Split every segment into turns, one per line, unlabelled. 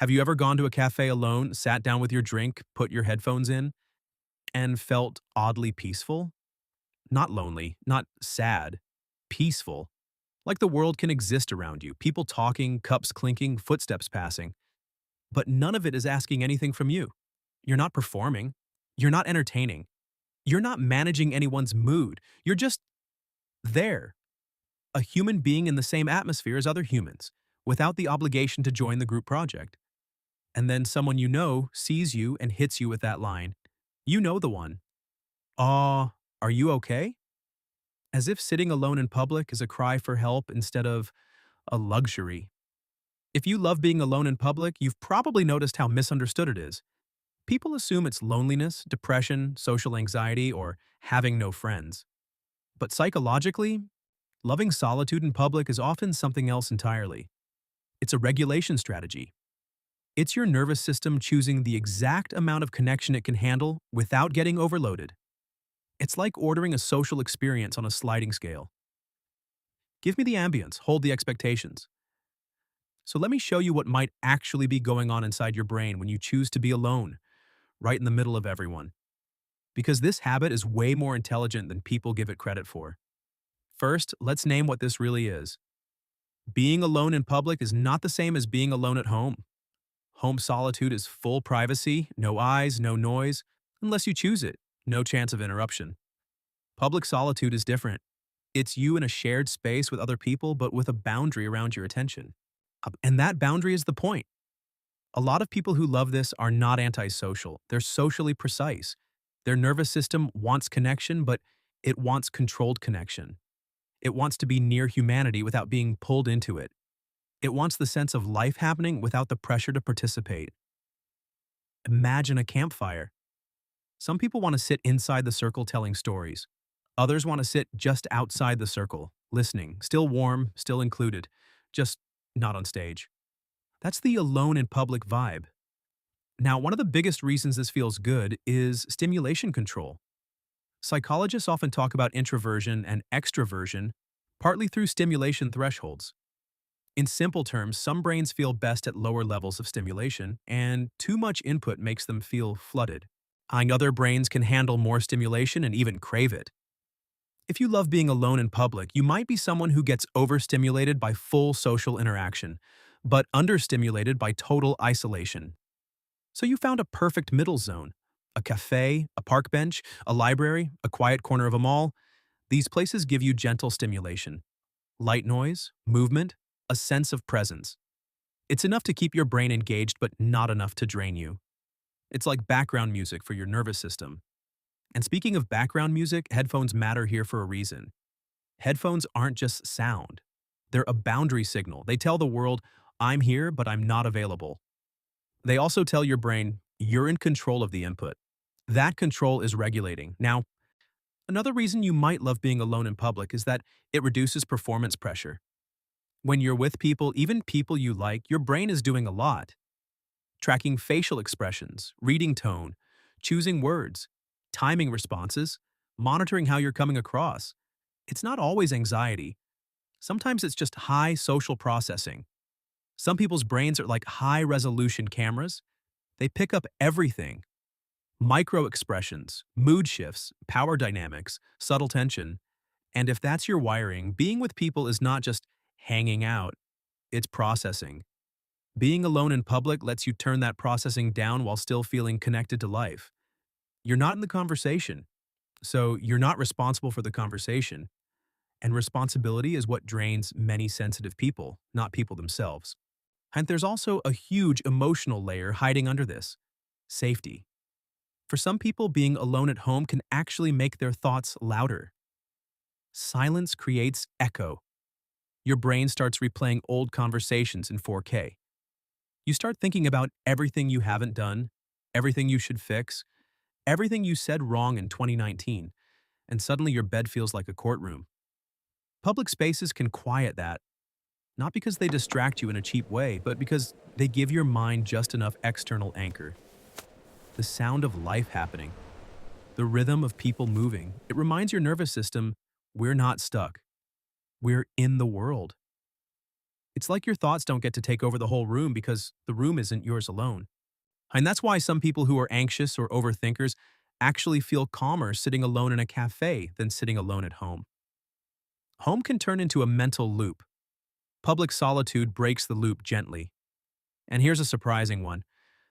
Have you ever gone to a cafe alone, sat down with your drink, put your headphones in, and felt oddly peaceful? Not lonely, not sad, peaceful. Like the world can exist around you, people talking, cups clinking, footsteps passing. But none of it is asking anything from you. You're not performing. You're not entertaining. You're not managing anyone's mood. You're just there, a human being in the same atmosphere as other humans, without the obligation to join the group project. And then someone you know sees you and hits you with that line. You know the one. Are you okay? As if sitting alone in public is a cry for help instead of a luxury. If you love being alone in public, you've probably noticed how misunderstood it is. People assume it's loneliness, depression, social anxiety, or having no friends. But psychologically, loving solitude in public is often something else entirely. It's a regulation strategy. It's your nervous system choosing the exact amount of connection it can handle without getting overloaded. It's like ordering a social experience on a sliding scale. Give me the ambience, hold the expectations. So let me show you what might actually be going on inside your brain when you choose to be alone, right in the middle of everyone. Because this habit is way more intelligent than people give it credit for. First, let's name what this really is. Being alone in public is not the same as being alone at home. Home solitude is full privacy, no eyes, no noise, unless you choose it, no chance of interruption. Public solitude is different. It's you in a shared space with other people, but with a boundary around your attention. And that boundary is the point. A lot of people who love this are not antisocial. They're socially precise. Their nervous system wants connection, but it wants controlled connection. It wants to be near humanity without being pulled into it. It wants the sense of life happening without the pressure to participate. Imagine a campfire. Some people want to sit inside the circle telling stories. Others want to sit just outside the circle, listening, still warm, still included, just not on stage. That's the alone in public vibe. Now, one of the biggest reasons this feels good is stimulation control. Psychologists often talk about introversion and extroversion, partly through stimulation thresholds. In simple terms, some brains feel best at lower levels of stimulation, and too much input makes them feel flooded. Other brains can handle more stimulation and even crave it. If you love being alone in public, you might be someone who gets overstimulated by full social interaction, but understimulated by total isolation. So you found a perfect middle zone. A cafe, a park bench, a library, a quiet corner of a mall. These places give you gentle stimulation. Light noise, movement, a sense of presence. It's enough to keep your brain engaged, but not enough to drain you. It's like background music for your nervous system. And speaking of background music, headphones matter here for a reason. Headphones aren't just sound. They're a boundary signal. They tell the world, I'm here, but I'm not available. They also tell your brain, you're in control of the input. That control is regulating. Now, another reason you might love being alone in public is that it reduces performance pressure. When you're with people, even people you like, your brain is doing a lot. Tracking facial expressions, reading tone, choosing words, timing responses, monitoring how you're coming across. It's not always anxiety. Sometimes it's just high social processing. Some people's brains are like high-resolution cameras. They pick up everything. Micro expressions, mood shifts, power dynamics, subtle tension. And if that's your wiring, being with people is not just hanging out. It's processing. Being alone in public lets you turn that processing down while still feeling connected to life. You're not in the conversation, so you're not responsible for the conversation. And responsibility is what drains many sensitive people, not people themselves. And there's also a huge emotional layer hiding under this: safety. For some people, being alone at home can actually make their thoughts louder. Silence creates echo. Your brain starts replaying old conversations in 4K. You start thinking about everything you haven't done, everything you should fix, everything you said wrong in 2019, and suddenly your bed feels like a courtroom. Public spaces can quiet that, not because they distract you in a cheap way, but because they give your mind just enough external anchor. The sound of life happening, the rhythm of people moving. It reminds your nervous system, we're not stuck. We're in the world. It's like your thoughts don't get to take over the whole room because the room isn't yours alone. And that's why some people who are anxious or overthinkers actually feel calmer sitting alone in a cafe than sitting alone at home. Home can turn into a mental loop. Public solitude breaks the loop gently. And here's a surprising one.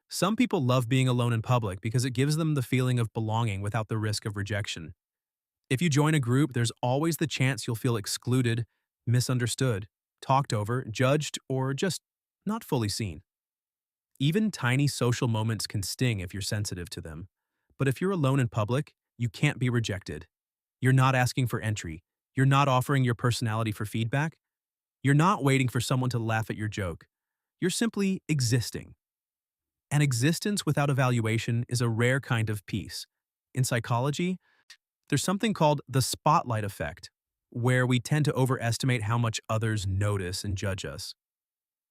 Some people love being alone in public because it gives them the feeling of belonging without the risk of rejection. If you join a group, there's always the chance you'll feel excluded, misunderstood, talked over, judged, or just not fully seen. Even tiny social moments can sting if you're sensitive to them. But if you're alone in public, you can't be rejected. You're not asking for entry. You're not offering your personality for feedback. You're not waiting for someone to laugh at your joke. You're simply existing. And existence without evaluation is a rare kind of peace. In psychology, there's something called the spotlight effect, where we tend to overestimate how much others notice and judge us.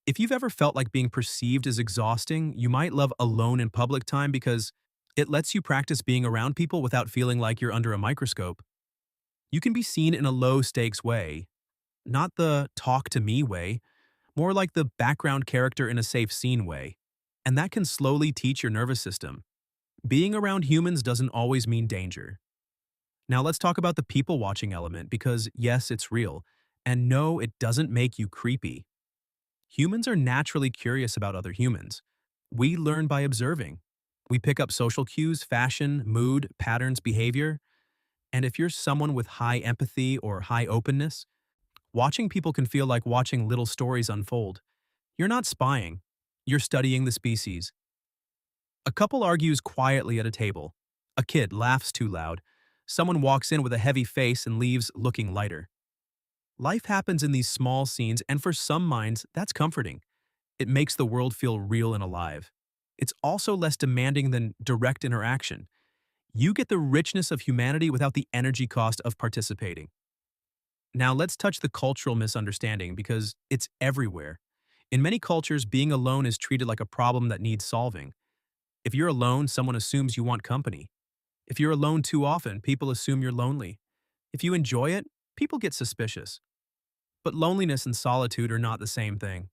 If you've ever felt like being perceived as exhausting, you might love alone in public time because it lets you practice being around people without feeling like you're under a microscope. You can be seen in a low-stakes way, not the talk to me way, more like the background character in a safe scene way. And that can slowly teach your nervous system. Being around humans doesn't always mean danger. Now let's talk about the people watching element because yes, it's real. And no, it doesn't make you creepy. Humans are naturally curious about other humans. We learn by observing. We pick up social cues, fashion, mood, patterns, behavior. And if you're someone with high empathy or high openness, watching people can feel like watching little stories unfold. You're not spying. You're studying the species. A couple argues quietly at a table. A kid laughs too loud. Someone walks in with a heavy face and leaves looking lighter. Life happens in these small scenes, and for some minds, that's comforting. It makes the world feel real and alive. It's also less demanding than direct interaction. You get the richness of humanity without the energy cost of participating. Now let's touch the cultural misunderstanding because it's everywhere. In many cultures, being alone is treated like a problem that needs solving. If you're alone, someone assumes you want company. If you're alone too often, people assume you're lonely. If you enjoy it, people get suspicious. But loneliness and solitude are not the same thing.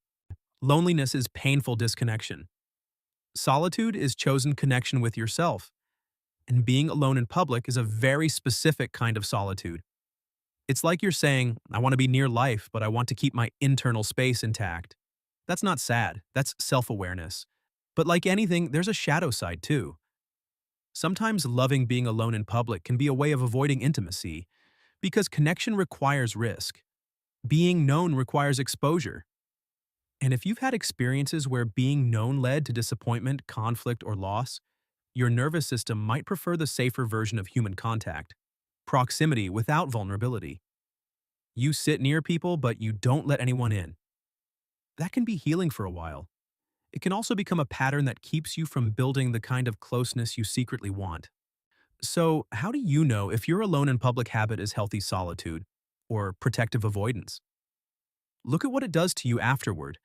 Loneliness is painful disconnection. Solitude is chosen connection with yourself. And being alone in public is a very specific kind of solitude. It's like you're saying, I want to be near life, but I want to keep my internal space intact. That's not sad, that's self-awareness. But like anything, there's a shadow side too. Sometimes loving being alone in public can be a way of avoiding intimacy, because connection requires risk. Being known requires exposure. And if you've had experiences where being known led to disappointment, conflict, or loss, your nervous system might prefer the safer version of human contact, proximity without vulnerability. You sit near people, but you don't let anyone in. That can be healing for a while. It can also become a pattern that keeps you from building the kind of closeness you secretly want. So, how do you know if your alone in public habit is healthy solitude or protective avoidance? Look at what it does to you afterward.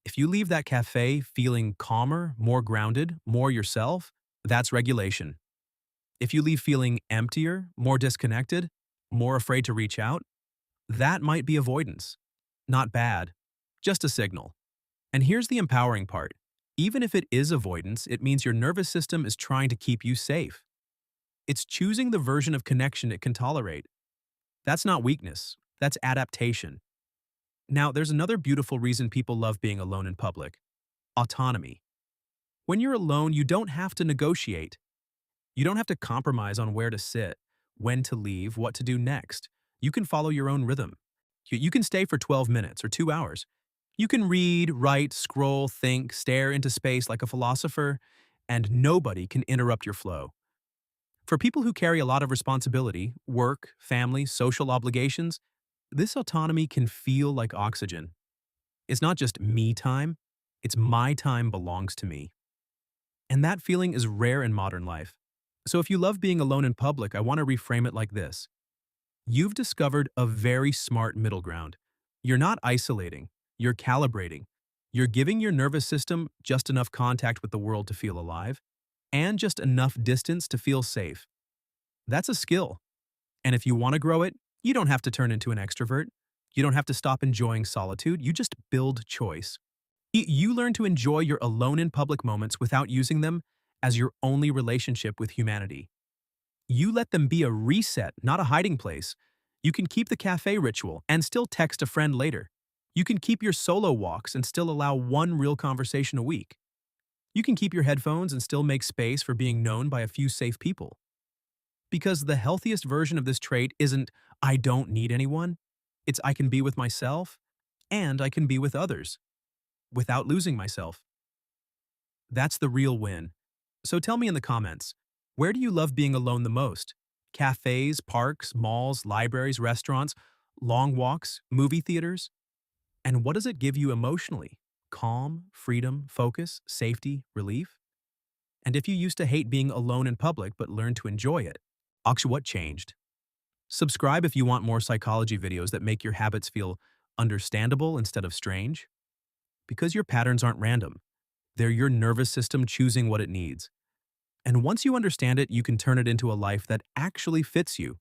If you leave that cafe feeling calmer, more grounded, more yourself, that's regulation. If you leave feeling emptier, more disconnected, more afraid to reach out, that might be avoidance. Not bad, just a signal. And here's the empowering part. Even if it is avoidance, it means your nervous system is trying to keep you safe. It's choosing the version of connection it can tolerate. That's not weakness, that's adaptation. Now, there's another beautiful reason people love being alone in public: autonomy. When you're alone, you don't have to negotiate. You don't have to compromise on where to sit, when to leave, what to do next. You can follow your own rhythm. You can stay for 12 minutes or 2 hours. You can read, write, scroll, think, stare into space like a philosopher, and nobody can interrupt your flow. For people who carry a lot of responsibility, work, family, social obligations, this autonomy can feel like oxygen. It's not just me time, it's my time belongs to me. And that feeling is rare in modern life. So if you love being alone in public, I want to reframe it like this. You've discovered a very smart middle ground. You're not isolating, you're calibrating. You're giving your nervous system just enough contact with the world to feel alive, and just enough distance to feel safe. That's a skill. And if you want to grow it, you don't have to turn into an extrovert. You don't have to stop enjoying solitude, you just build choice. You learn to enjoy your alone in public moments without using them as your only relationship with humanity. You let them be a reset, not a hiding place. You can keep the cafe ritual and still text a friend later. You can keep your solo walks and still allow one real conversation a week. You can keep your headphones and still make space for being known by a few safe people. Because the healthiest version of this trait isn't, I don't need anyone. It's, I can be with myself and I can be with others without losing myself. That's the real win. So tell me in the comments, where do you love being alone the most? Cafes, parks, malls, libraries, restaurants, long walks, movie theaters? And what does it give you emotionally? Calm, freedom, focus, safety, relief? And if you used to hate being alone in public but learned to enjoy it, actually, what changed? Subscribe if you want more psychology videos that make your habits feel understandable instead of strange. Because your patterns aren't random. They're your nervous system choosing what it needs. And once you understand it, you can turn it into a life that actually fits you.